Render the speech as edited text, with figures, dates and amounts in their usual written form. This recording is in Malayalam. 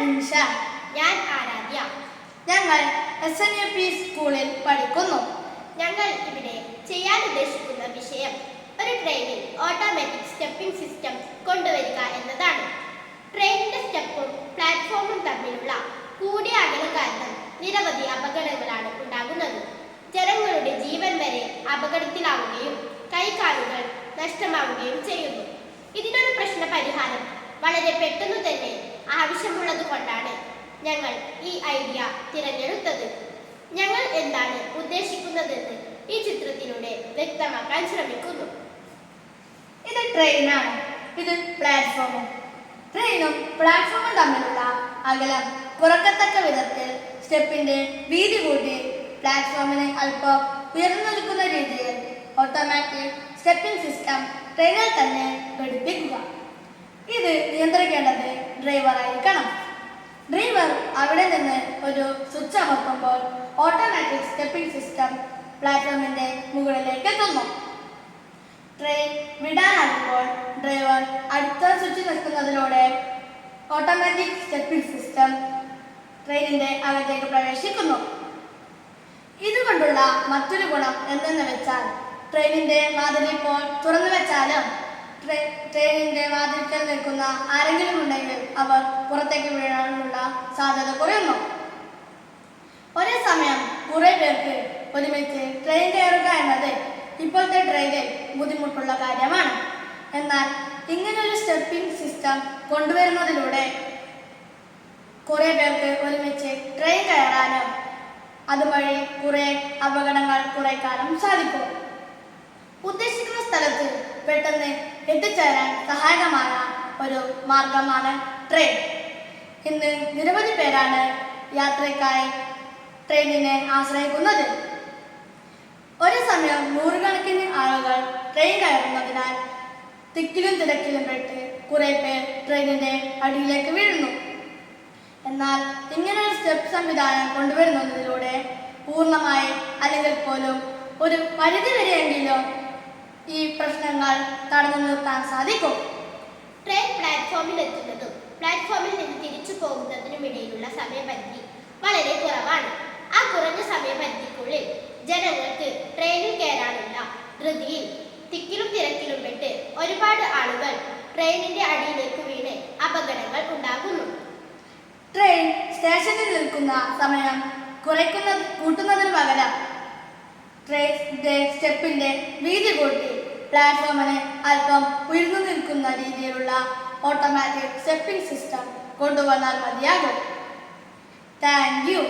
ഇൻഷ. ഞാൻ ആരാധ്യ. ഞങ്ങൾ SNAP സ്കൂളിൽ പഠിക്കുന്നു. ഞങ്ങൾ ഇവിടെ ചെയ്യാൻ ഉദ്ദേശിക്കുന്ന വിഷയം ഒരു ട്രെയിനിൽ ഓട്ടോമാറ്റിക് സ്റ്റെപ്പിംഗ് സിസ്റ്റം കൊണ്ടുവരിക എന്നതാണ്. ട്രെയിനിന്റെ സ്റ്റെപ്പും പ്ലാറ്റ്ഫോമും തമ്മിലുള്ള കൂടിയ അകലം കാരണം നിരവധി അപകടങ്ങളാണ് ഉണ്ടാകുന്നത്. ജനങ്ങളുടെ ജീവൻ വരെ അപകടത്തിലാവുകയും കൈകാലുകൾ നഷ്ടമാവുകയും ചെയ്യുന്നു. ഇതിനൊരു പ്രശ്ന പരിഹാരം വളരെ പെട്ടെന്ന് തന്നെ ആവശ്യമുള്ളത് കൊണ്ടാണ് ഞങ്ങൾ ഈ ഐഡിയ തിരഞ്ഞെടുത്തത്. ഞങ്ങൾ എന്താണ് ഉദ്ദേശിക്കുന്നതെന്ന് ഈ ചിത്രത്തിലൂടെ വ്യക്തമാക്കാൻ ശ്രമിക്കുന്നു. ഇത് ട്രെയിനാണ്, ഇത് പ്ലാറ്റ്ഫോമും. ട്രെയിനും പ്ലാറ്റ്ഫോമും തമ്മിലുള്ള അകലം കുറക്കത്തക്ക വിധത്തിൽ സ്റ്റെപ്പിന്റെ വീതി കൂട്ടി പ്ലാറ്റ്ഫോമിന് അല്പം ഉയർന്നു നിൽക്കുന്ന രീതിയിൽ ഓട്ടോമാറ്റിക് സ്റ്റെപ്പിംഗ് സിസ്റ്റം ട്രെയിനിൽ തന്നെ ഘടിപ്പിക്കുക. ഇത് നിയന്ത്രിക്കേണ്ടത് ഡ്രൈവറായിരിക്കണം. ഡ്രൈവർ അവിടെ നിന്ന് ഒരു സ്വിച്ച് അമർത്തുമ്പോൾ ഓട്ടോമാറ്റിക് സ്റ്റെപ്പിംഗ് സിസ്റ്റം പ്ലാറ്റ്ഫോമിന്റെ മുകളിലേക്ക് എത്തുന്നു. ട്രെയിൻ വിടാനാകുമ്പോൾ ഡ്രൈവർ അടുത്ത സ്വിച്ച് നിൽക്കുന്നതിലൂടെ ഓട്ടോമാറ്റിക് സ്റ്റെപ്പിംഗ് സിസ്റ്റം ട്രെയിനിന്റെ അകത്തേക്ക് പ്രവേശിക്കുന്നു. ഇതുകൊണ്ടുള്ള മറ്റൊരു ഗുണം എന്തെന്ന് വെച്ചാൽ ട്രെയിനിന്റെ വാതിൽ ഇപ്പോൾ തുറന്നു വെച്ചാലും ട്രെയിനിന്റെ വാതിൽക്കൽ നിൽക്കുന്ന ആരെങ്കിലും ഉണ്ടെങ്കിൽ അവർ പുറത്തേക്ക് വീഴാനുള്ള സാധ്യത കുറയുന്നു. ഒരേ സമയം കുറെ പേർക്ക് ഒരുമിച്ച് ട്രെയിൻ കയറുക എന്നത് ഇപ്പോഴത്തെ ട്രെയിനിൽ ബുദ്ധിമുട്ടുള്ള കാര്യമാണ്. എന്നാൽ ഇങ്ങനൊരു സ്റ്റെപ്പിംഗ് സിസ്റ്റം കൊണ്ടുവരുന്നതിലൂടെ കുറെ പേർക്ക് ഒരുമിച്ച് ട്രെയിൻ കയറാനും അതുവഴി കുറെ അപകടങ്ങൾ കുറയ്ക്കാനും സാധിക്കും. ഉദ്ദേശിക്കുന്ന സ്ഥലത്ത് പെട്ടെന്ന് എത്തിച്ചേരാൻ സഹായകമായ ഒരു മാർഗമാണ് ട്രെയിൻ. ഇന്ന് നിരവധി പേരാണ് യാത്രയ്ക്കായി ട്രെയിനിനെ ആശ്രയിക്കുന്നത്. ഒരു സമയം നൂറുകണക്കിന് ആളുകൾ ട്രെയിൻ കയറുന്നതിനാൽ തിക്കിലും തിരക്കിലും പെട്ട് കുറെ പേർ ട്രെയിനിന്റെ അടിയിലേക്ക് വീഴുന്നു. എന്നാൽ ഇങ്ങനെ ഒരു സ്റ്റെപ്പ് സംവിധാനം കൊണ്ടുവരുന്നതിലൂടെ പൂർണ്ണമായി അല്ലെങ്കിൽ പോലും ഒരു പരിധി വരെയെങ്കിലും ഈ പ്രശ്നങ്ങൾ തടഞ്ഞു നിർത്താൻ സാധിക്കും. ട്രെയിൻ പ്ലാറ്റ്ഫോമിൽ എത്തുന്നതും പ്ലാറ്റ്ഫോമിൽ നിന്ന് തിരിച്ചു പോകുന്നതിനുമിടയിലുള്ള സമയപരിധി വളരെ കുറവാണ്. ആ കുറഞ്ഞ സമയപരിധിക്കുള്ളിൽ ജനങ്ങൾക്ക് ട്രെയിനിൽ കയറാനുള്ള ധൃതിയിൽ തിക്കിലും തിരക്കിലും പെട്ട് ഒരുപാട് ആളുകൾ ട്രെയിനിന്റെ അടിയിലേക്ക് വീണ് അപകടങ്ങൾ ഉണ്ടാകുന്നു. ട്രെയിൻ സ്റ്റേഷനിൽ നിൽക്കുന്ന സമയം കൂട്ടുന്നതിന് പകരം ട്രെയിനിന്റെ സ്റ്റെപ്പിന്റെ വീതി കൂട്ടി പ്ലാറ്റ്ഫോമിന് അല്പം ഉയർന്നു നിൽക്കുന്ന രീതിയിലുള്ള ഓട്ടോമാറ്റിക് സ്റ്റെപ്പിംഗ് സിസ്റ്റം കൊണ്ടുവന്നാൽ മതിയാകും. Thank you.